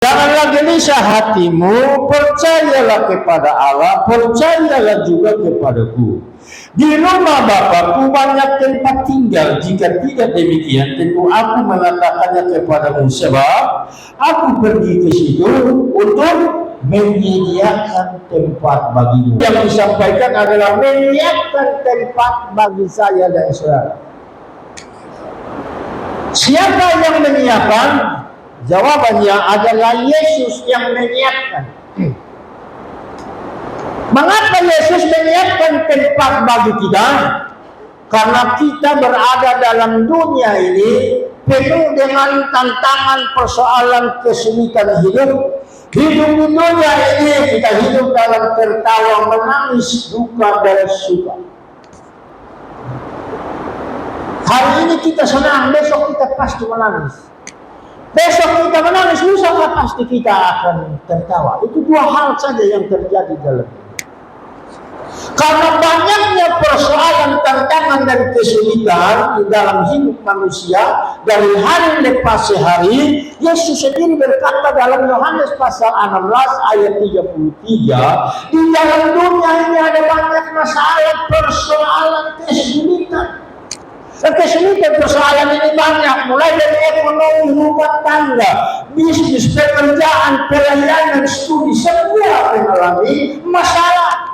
Janganlah gelisah hatimu, percayalah kepada Allah, percayalah juga kepadaku. Di rumah Bapakku banyak tempat tinggal. Jika tidak demikian, tentu aku mengatakannya kepadamu, sebab aku pergi ke situ untuk menyediakan tempat bagimu. Yang disampaikan adalah menyediakan tempat bagi saya dan saudara. Siapa yang menyiapkan? Jawabannya adalah Yesus yang menyiapkan. Mengapa Yesus menyiapkan tempat bagi kita? Karena kita berada dalam dunia ini penuh dengan tantangan, persoalan, kesulitan hidup. Hidup di dunia ini kita hidup dalam tertawa, menangis, duka, dan suka. Hari ini kita senang, besok kita pasti menangis. Besok kita menangis, lusa pasti kita akan tertawa. Itu dua hal saja yang terjadi dalam hidup. Karena banyaknya persoalan, tantangan, dan kesulitan di dalam hidup manusia dari hari lepas hari, Yesus sendiri berkata dalam Yohanes pasal 16 ayat 33, di dalam dunia ini ada banyak masalah, persoalan, kesulitan. Kesulitan persoalan ini banyak, mulai dari ekonomi, rumah tangga, bisnis, pekerjaan, pelayanan, studi, semua mengalami masalah.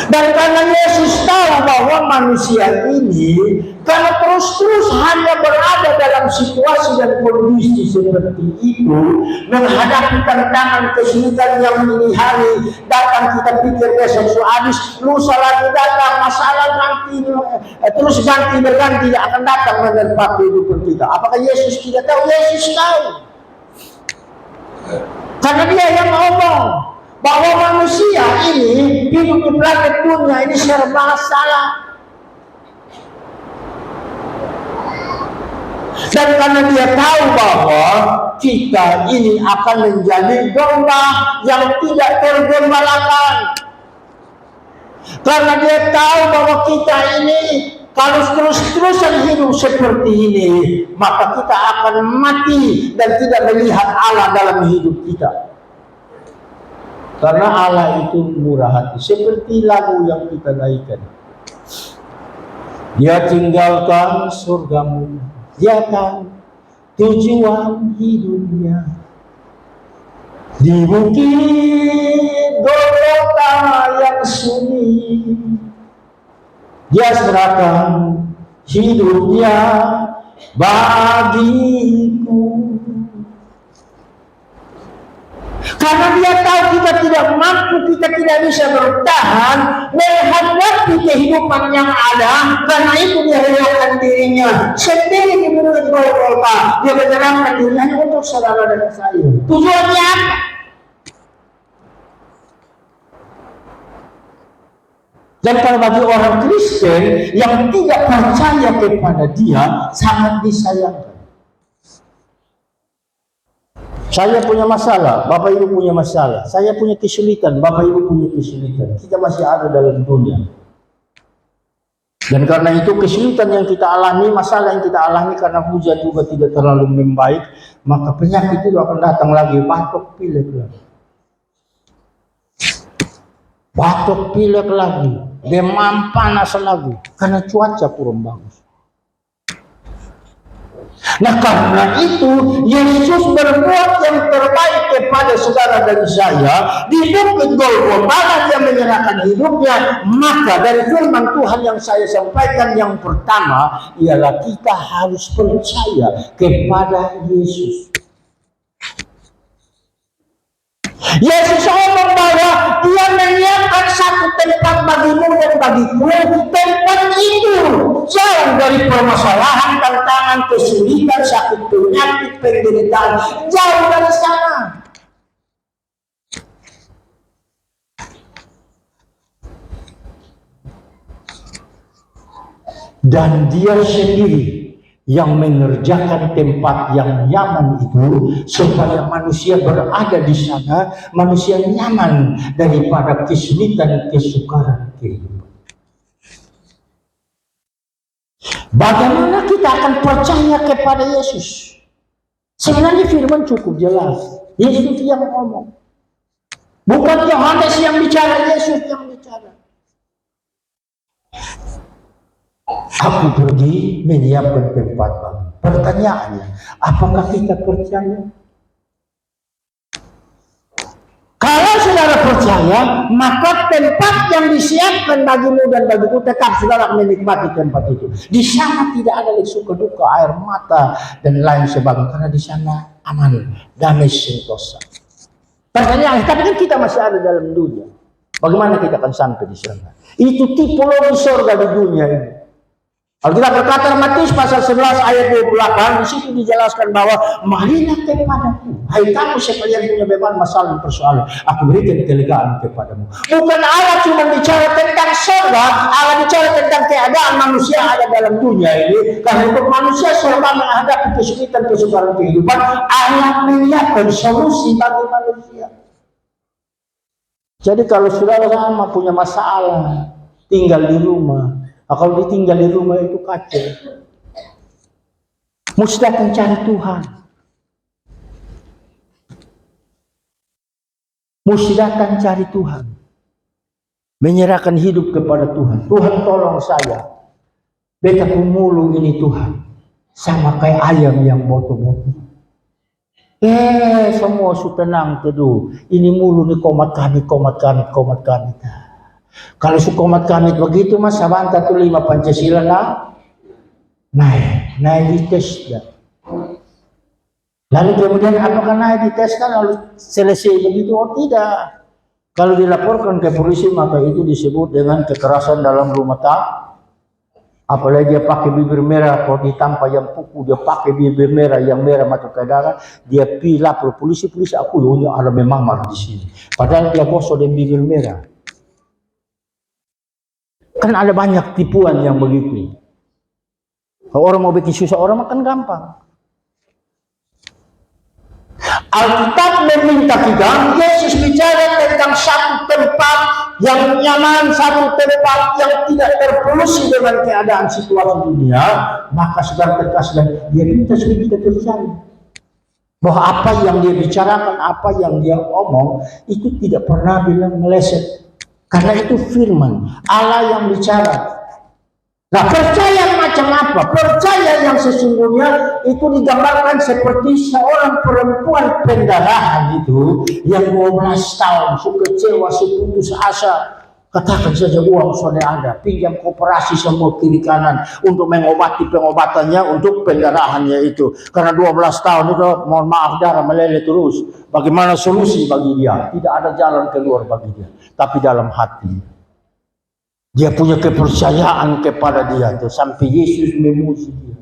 Dan karena Yesus tahu bahwa manusia ini kalau terus-terus hanya berada dalam situasi dan kondisi seperti itu, menghadapi tantangan kesulitan yang ini hari datang, kita pikir besok habis, lusa lagi datang, masalah nanti terus ganti berganti akan datang menerpa kehidupan kita. Apakah Yesus tidak tahu? Yesus tahu. Karena Dia yang ngomong bahwa manusia ini hidup di planet dunia ini serba salah. Dan karena Dia tahu bahwa kita ini akan menjadi domba yang tidak tergembalakan. Karena Dia tahu bahwa kita ini kalau terus-terusan hidup seperti ini, maka kita akan mati dan tidak melihat Allah dalam hidup kita. Karena Allah itu murah hati. Seperti lagu yang kita naikkan. Dia tinggalkan surgamu. Dia kan tujuan hidupnya. Di bukit Golgota yang sunyi, Dia serahkan hidupnya bagiku. Karena Dia tahu kita tidak mampu, kita tidak bisa bertahan menghadapi kehidupan yang ada. Karena itu Dia relakan dirinya sendiri di bukit Golgota. Dia menyerahkan dirinya untuk saudara dan saya. Tujuannya apa? Dan kalau bagi orang Kristen yang tidak percaya kepada Dia, sangat disayangkan. Saya punya masalah, Bapak Ibu punya masalah. Saya punya kesulitan, Bapak Ibu punya kesulitan. Kita masih ada dalam dunia. Dan karena itu kesulitan yang kita alami, masalah yang kita alami karena hujan juga tidak terlalu membaik, maka penyakit itu akan datang lagi, batuk pilek lagi. Batuk pilek lagi, demam panas lagi, karena cuaca kurang bagus. Nah karena itu Yesus berbuat yang terbaik kepada saudara dan saya di bukit Golgota. Dia menyerahkan hidupnya. Maka dari firman Tuhan yang saya sampaikan yang pertama ialah kita harus percaya kepada Yesus. Yesus ngomong bahwa Dia menyiapkan satu tempat bagimu dan bagiku. Tempat itu jauh dari permasalahan, tantangan, kesulitan, sakit, penyakit, penderitaan. Jauh dari sana. Dan Dia sendiri yang mengerjakan tempat yang nyaman itu supaya manusia berada di sana, manusia nyaman daripada kesulitan, kesukaran kehidupan. Bagaimana kita akan percaya kepada Yesus? Sebenarnya firman cukup jelas. Yesus yang ngomong. Bukan Yohanes yang bicara, Yesus yang bicara. Aku pergi menyiapkan tempat baru. Pertanyaannya, apakah kita percaya? Kalau saudara percaya, maka tempat yang disiapkan bagimu dan bagiku tetap saudara menikmati tempat itu. Di sana tidak ada lagi suka duka, air mata dan lain sebagainya, karena di sana aman, damai sentosa. Pertanyaan, tapi kan kita masih ada dalam dunia. Bagaimana kita akan sampai di sana? Itu tipologi surga di dunia ini. Kalau kita berkata Matius pasal 11 ayat 28, di situ dijelaskan bahwa marilah kepadaku, hai kamu sekalian punya beban masalah dan persoalan, aku berikan kelegaan kepadamu. Bukan Allah cuma bicara tentang surga, Allah bicara tentang keadaan manusia ada dalam dunia ini. Karena untuk manusia surga menghadapi kesulitan kesukaran kehidupan, Allah menyiapkan solusi bagi manusia. Jadi kalau saudara sama punya masalah, tinggal di rumah. Nah, kalau ditinggal di rumah itu kacau. Mesti datang cari Tuhan. Mesti datang cari Tuhan. Menyerahkan hidup kepada Tuhan. Tuhan tolong saya. Beta pemulu ini Tuhan. Sama kayak ayam yang boto-boto. Semua su tenang teduh. Ini mulu nih komat kami. Kalau sukomat kami begitu mas, sabanta tuh 5 Pancasila naik di tes dah. Lalu kemudian apakah naik di tes kan lalu selesai begitu? Oh tidak. Kalau dilaporkan ke polisi maka itu disebut dengan kekerasan dalam rumah tangga. Apalagi dia pakai bibir merah, kalau ditampak yang pukul dia pakai bibir merah yang merah masuk ke darah, dia lapor polisi aku loh ada memang marah di sini. Padahal dia gosok dengan bibir merah. Kan ada banyak tipuan yang begitu. Kalau orang mau bikin susah orang makan gampang. Alkitab meminta kita, Yesus bicara tentang satu tempat yang nyaman, satu tempat yang tidak terpolusi dengan keadaan situasi dunia. Maka saudara terkasih dan dia minta supaya kita percaya bahwa apa yang dia bicarakan, apa yang dia omong itu tidak pernah bilang meleset. Karena itu firman Allah yang bicara. Nah, percaya macam apa? Percaya yang sesungguhnya itu digambarkan seperti seorang perempuan pendarahan itu yang 12 tahun, su kecewa, su putus asa. Katakan saja uang sudah ada, pinjam koperasi semua kiri kanan untuk mengobati pengobatannya untuk pendarahannya itu. Karena 12 tahun itu mohon maaf darah meleleh terus. Bagaimana solusi bagi dia? Tidak ada jalan keluar bagi dia. Tapi dalam hati dia punya kepercayaan kepada dia itu sampai Yesus memuji dia.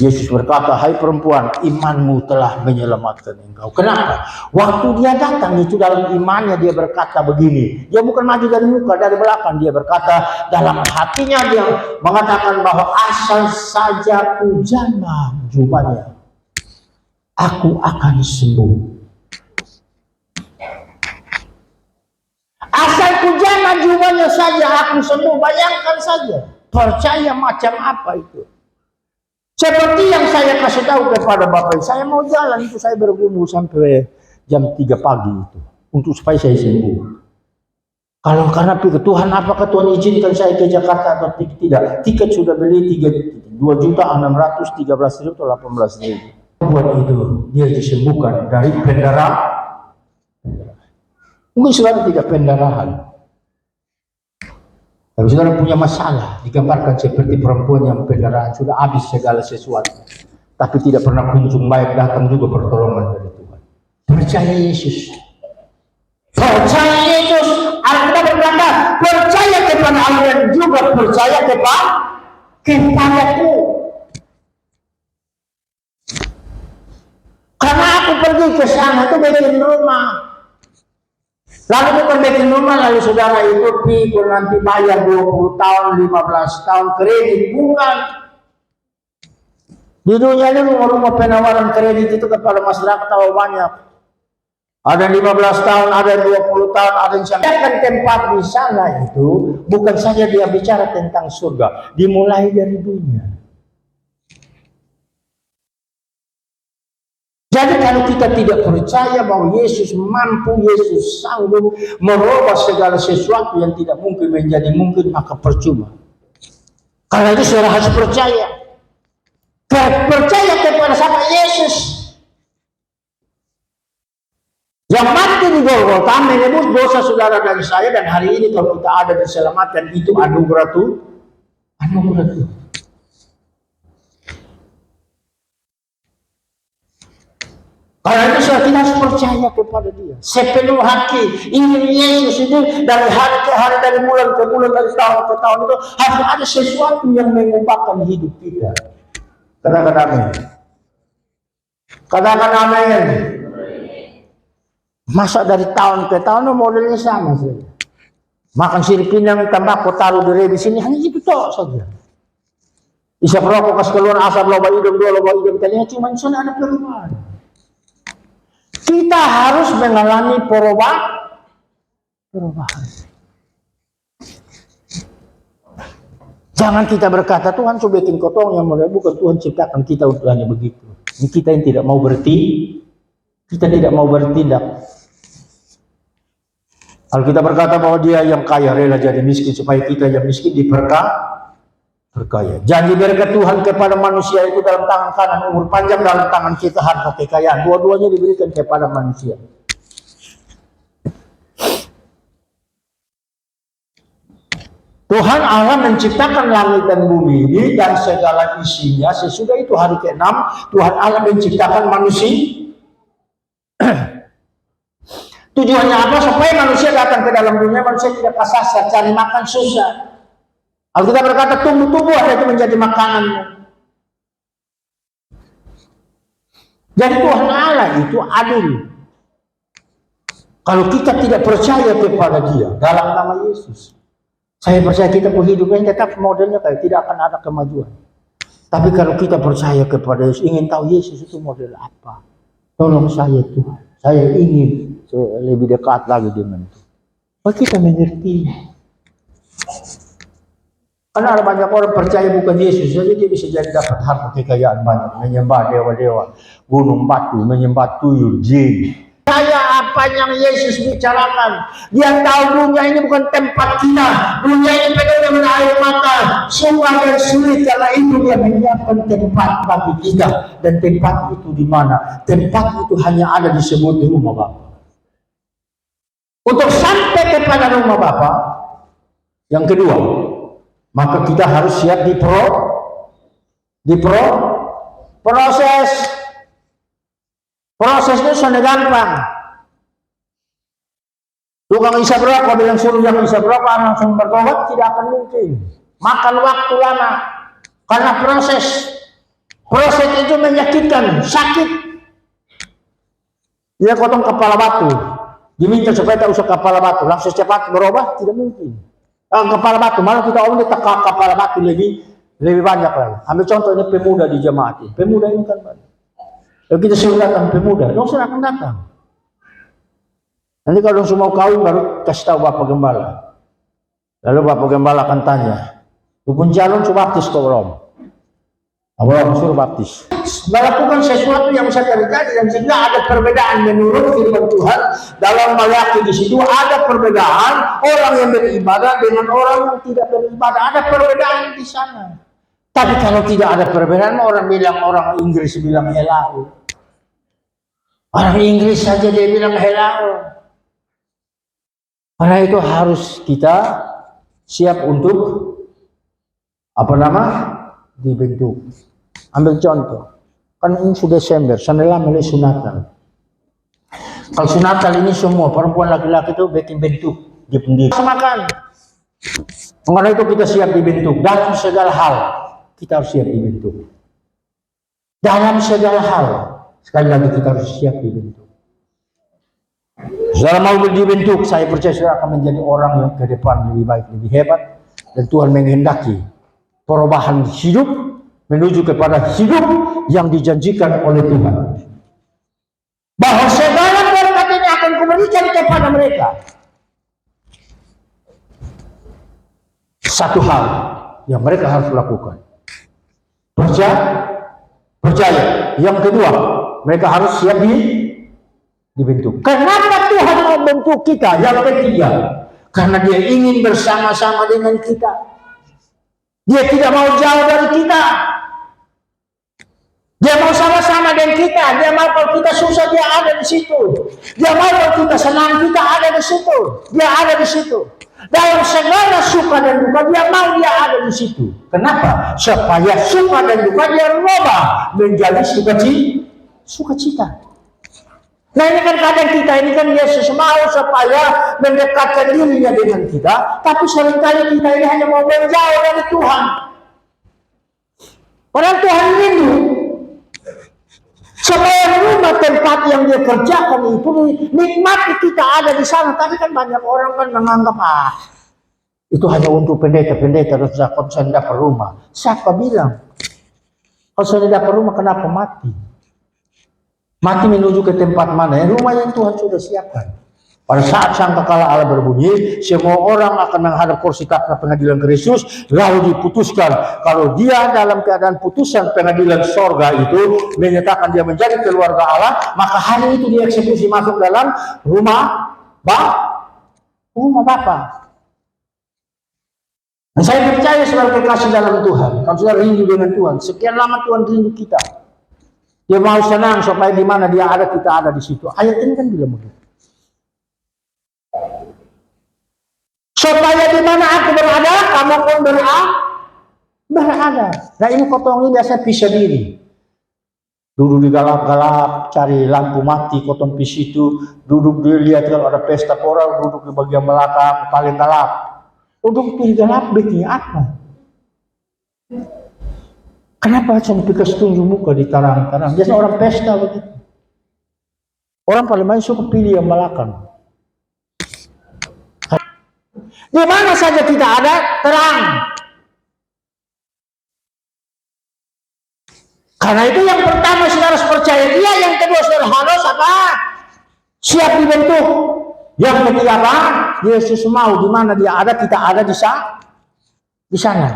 Yesus berkata, hai perempuan, imanmu telah menyelamatkan engkau. Kenapa? Waktu dia datang itu dalam imannya dia berkata begini. Dia bukan maju dari muka, dari belakang. Dia berkata dalam hatinya dia mengatakan bahwa asal saja ku jamah jubahnya, aku akan sembuh. Asal ku jamah jubahnya saja aku sembuh. Bayangkan saja. Percaya macam apa itu? Seperti yang saya kasih tahu kepada Bapak, saya mau jalan itu saya bergumul sampai jam 3 pagi itu untuk supaya saya sembuh. Kalau karena Tuhan, apakah Tuhan izinkan saya ke Jakarta atau tidak? Tiket sudah beli 2.613.018. Buat itu dia disembuhkan dari pendarahan. Mungkin saudara tidak pendarahan. Kalau saudara punya masalah, digambarkan seperti perempuan yang pendarahan, sudah habis segala sesuatu. Tapi tidak pernah kunjung baik datang juga pertolongan dari Tuhan. Percaya Yesus. Percaya Yesus. Alkitab berkata, percaya kepada Allah dan juga percaya kepadaku. Karena aku pergi ke sana itu bikin rumah. Lalu bukan bikin rumah, lalu saudara itu pikir nanti bayar 20 tahun, 15 tahun kredit. Bukan. Di dunia ini rumah-rumah penawaran kredit itu kepada masyarakat tahu banyak. Ada 15 tahun, ada 20 tahun, ada yang sampai tempat di sana itu bukan saja dia bicara tentang surga, dimulai dari dunia. Jadi kalau kita tidak percaya bahwa Yesus mampu, Yesus sanggup merubah segala sesuatu yang tidak mungkin menjadi mungkin, maka percuma. Karena itu saudara harus percaya. Percaya kepada siapa? Yesus. Yang mati di Golgota menebus dosa saudara dan saya, dan hari ini kalau kita ada diselamatkan, itu anugerah Tuhan. Anugerah Tuhan. Karena itu kita harus percaya kepada dia sepenuh hati. Ingin Yesus ini dari hari ke hari, dari bulan ke bulan, dari tahun ke tahun, itu harus ada sesuatu yang mengubahkan hidup kita. Katakan amin. Katakan amin. Masa dari tahun ke tahun modelnya sama saja. Makan sirip pinang, tembakau, taruh di sini, hanya itu toh saja. Isap rokok, kas keluar asap, loba hidung, dua loba hidung, kalinya cuma sana ada perubahan. Kita harus mengalami perubahan. Jangan kita berkata Tuhan sudah bikin kotong yang mulia, bukan Tuhan ciptakan kita untuk hanya begitu. Ini kita yang tidak mau kita tidak mau bertindak. Kalau kita berkata bahwa dia yang kaya rela jadi miskin supaya kita yang miskin berkaya. Janji berkat Tuhan kepada manusia itu dalam tangan kanan, umur panjang dalam tangan kita, harta kekayaan. Dua-duanya diberikan kepada manusia. Tuhan Allah menciptakan langit dan bumi ini dan segala isinya. Sesudah itu hari ke-6 Tuhan Allah menciptakan manusia. Tujuannya apa? Supaya manusia datang ke dalam dunia, manusia tidak kasar, cari makan susah. Kalau kita berkata tumbuh-tumbuh, ada itu menjadi makananmu. Jadi Tuhan Allah itu adil. Kalau kita tidak percaya kepada dia dalam nama Yesus, saya percaya kita kehidupannya tetap modelnya kayak tidak akan ada kemajuan. Tapi kalau kita percaya kepada Yesus, ingin tahu Yesus itu model apa, tolong saya Tuhan, saya ingin lebih dekat lagi dengan Tuhan. Maka kita mengerti. Karena ada banyak orang percaya bukan Yesus saja, dia bisa jadi dapat harta kekayaan banyak, menyembah dewa-dewa, gunung batu, menyembah tuyul, jin. Saya apa yang Yesus bicarakan? Dia tahu dunia ini bukan tempat kita. Dunia ini penuh dengan air mata, sungguh dan sulit. Karena itu dia menyiapkan tempat bagi kita. Dan tempat itu di mana? Tempat itu hanya ada disebut di rumah Bapa. Untuk sampai kepada rumah Bapa, yang kedua, maka kita harus siap proses. Prosesnya sangat gampang. Tukang isap rokok bilang suruh yang isap rokok langsung bertobat, tidak akan mungkin. Makan waktu lama. Karena proses itu menyakitkan, sakit. Dia potong kepala batu. Diminta supaya tak usah kepala batu, langsung cepat berubah, tidak mungkin. Kepala batu, malah kita omong kepala batu lebih banyak lagi. Ambil contoh ini pemuda di jemaat ini. Pemuda ini kan banyak. Kalau kita suruh datang pemuda, dong akan datang. Nanti kalau semua kawin baru kasih tahu Bapak Gembala. Lalu Bapak Gembala akan tanya, "Pun calon suruh baptis kau belum?" Belum, suruh baptis. Melakukan sesuatu yang bisa terjadi dan sehingga ada perbedaan menurut firman Tuhan dalam Maliaki. Di situ ada perbedaan orang yang beribadah dengan orang yang tidak beribadah. Ada perbedaan di sana. Tapi kalau tidak ada perbedaan, orang Inggris bilang hello. Orang Inggris saja dia bilang hello. Karena itu harus kita siap untuk dibentuk. Ambil contoh, kan ini sudah Desember, senelah mulai sunatan. Kalau sunatan ini semua perempuan laki-laki itu bikin bentuk di pendiri. Makan. Karena itu kita siap dibentuk dalam segala hal. Kita harus siap dibentuk. Dalam segala hal, sekali lagi kita harus siap dibentuk. Saudara mau dibentuk, saya percaya saudara akan menjadi orang yang ke depan lebih baik, lebih hebat. Dan Tuhan menghendaki perubahan hidup menuju kepada hidup yang dijanjikan oleh Tuhan. Bahwa segala berkat ini berikan kepada mereka satu hal yang mereka harus lakukan. Percaya. Yang kedua, mereka harus siap dibentuk. Kenapa Tuhan mau bentuk kita? Yang ketiga, karena Dia ingin bersama-sama dengan kita. Dia tidak mau jauh dari kita. Dia mau sama-sama dengan kita. Dia mau kalau kita susah, Dia ada di situ. Dia mau kalau kita senang, kita ada di situ. Dia ada di situ. Dalam segala suka dan duka, Dia mau Dia ada di situ. Kenapa? Supaya suka dan duka Dia rubah menjadi sukacita. Nah ini kan kadang kita, ini kan Yesus mau supaya mendekatkan dirinya dengan kita, tapi seringkali kita ini hanya mau menjauh dari Tuhan. Padahal Tuhan rindu supaya rumah tempat yang Dia kerjakan itu nikmati kita ada di sana. Tapi kan banyak orang kan menganggap itu hanya untuk pendeta-pendeta dan kalau saya dapat rumah. Siapa bilang? Kalau saya dapat rumah kenapa mati? Mati menuju ke tempat mana? Rumah yang Tuhan sudah siapkan. Pada saat sangkakala Allah berbunyi, semua orang akan menghadap kursi takhta pengadilan Kristus, lalu diputuskan. Kalau dia dalam keadaan putusan pengadilan sorga itu menyatakan dia menjadi keluarga Allah, maka hari itu dieksekusi masuk dalam rumah Bapa. Dan saya percaya sebagai kekasih dalam Tuhan, kalau sudah rindu dengan Tuhan, sekian lama Tuhan rindu kita. Dia mau senang supaya di mana Dia ada, kita ada di situ. Ayat ini kan bilang begitu. Supaya di mana aku berada, kamu pun berada. Nah ini kotong ini biasa pisah diri. Duduk di galap-galap, cari lampu mati, kotong pis itu. Duduk dilihat kalau ada pesta pora, duduk di bagian belakang, paling galap. Duduk di galap, begini apa? Kenapa cuma pikas tunjuk muka di tarang-tarang? Biasa orang pesta begitu. Orang paling banyak suka pilih yang belakang. Di mana saja kita ada, terang. Karena itu yang pertama saudara harus percaya Dia, yang kedua saudara harus apa? Siap dibentuk. Yang ketiga apa? Yesus mau di mana Dia ada, kita ada di sana.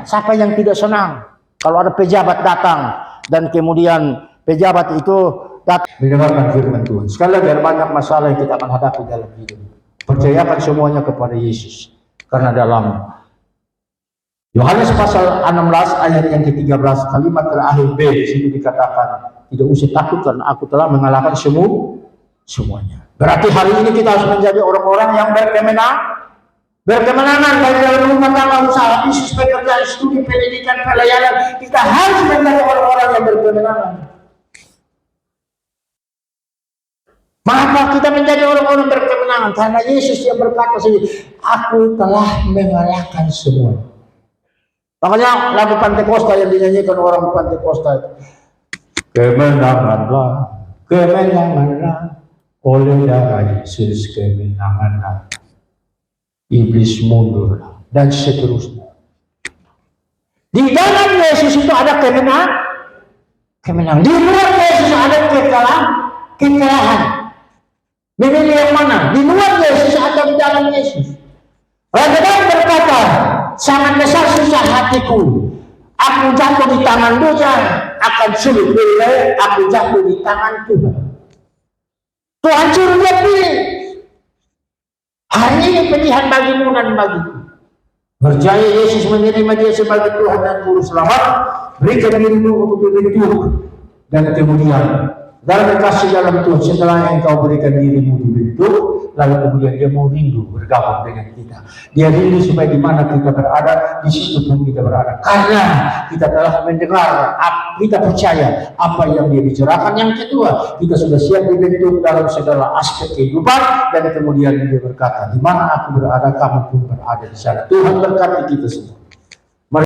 Siapa yang tidak senang? Kalau ada pejabat datang dan kemudian pejabat itu datang mendengarkan firman Tuhan. Sekali lagi ada banyak masalah yang kita akan hadapi dalam hidup. Percayakan semuanya kepada Yesus. Karena dalam Yohanes pasal 16 ayat yang ke-13 kalimat terakhir B di situ dikatakan, tidak usah takut karena aku telah mengalahkan semuanya. Berarti hari ini kita harus menjadi orang-orang yang berkemenangan dari dalam rumah tangga, usaha, bisnis, pekerjaan, studi, pendidikan, pelayanan. Kita harus menjadi orang-orang yang berkemenangan. Mengapa kita menjadi orang-orang berkemenangan? Karena Yesus yang berkata sendiri, aku telah mengalahkan semua. Makanya lagu Pantekosta yang dinyanyikan orang Pantekosta, kemenanganlah, oleh darah Yesus kemenanganlah. Iblis mundur dan seterusnya. Di dalam Yesus itu ada kemenangan. Di luar Yesus ada kekalahan. Memilih yang mana? Di luar Yesus atau di dalam Yesus? Raja Daud berkata, sangat besar susah hatiku. Aku jatuh di tangan dosa, akan sulit bila aku jatuh di tangan Tuhan. Tuhan suruh dia pilih. Hari ini pilihan bagimu dan bagiku. Percaya Yesus menerima dia sebagai Tuhan dan Juru Selamat, berikan dirimu untuk dibentuk, dan kemudian dalam kasih dalam Tuhan setelah engkau berikan dirimu dibentuk, lalu kemudian Dia mau rindu bergabung dengan kita. Dia rindu supaya di mana kita berada, di situ pun kita berada. Karena kita telah mendengar, kita percaya apa yang Dia bicarakan. Yang kedua, kita sudah siap dibentuk dalam segala aspek kehidupan, dan kemudian Dia berkata, di mana aku berada, kamu pun berada di sana. Tuhan berkati kita semua.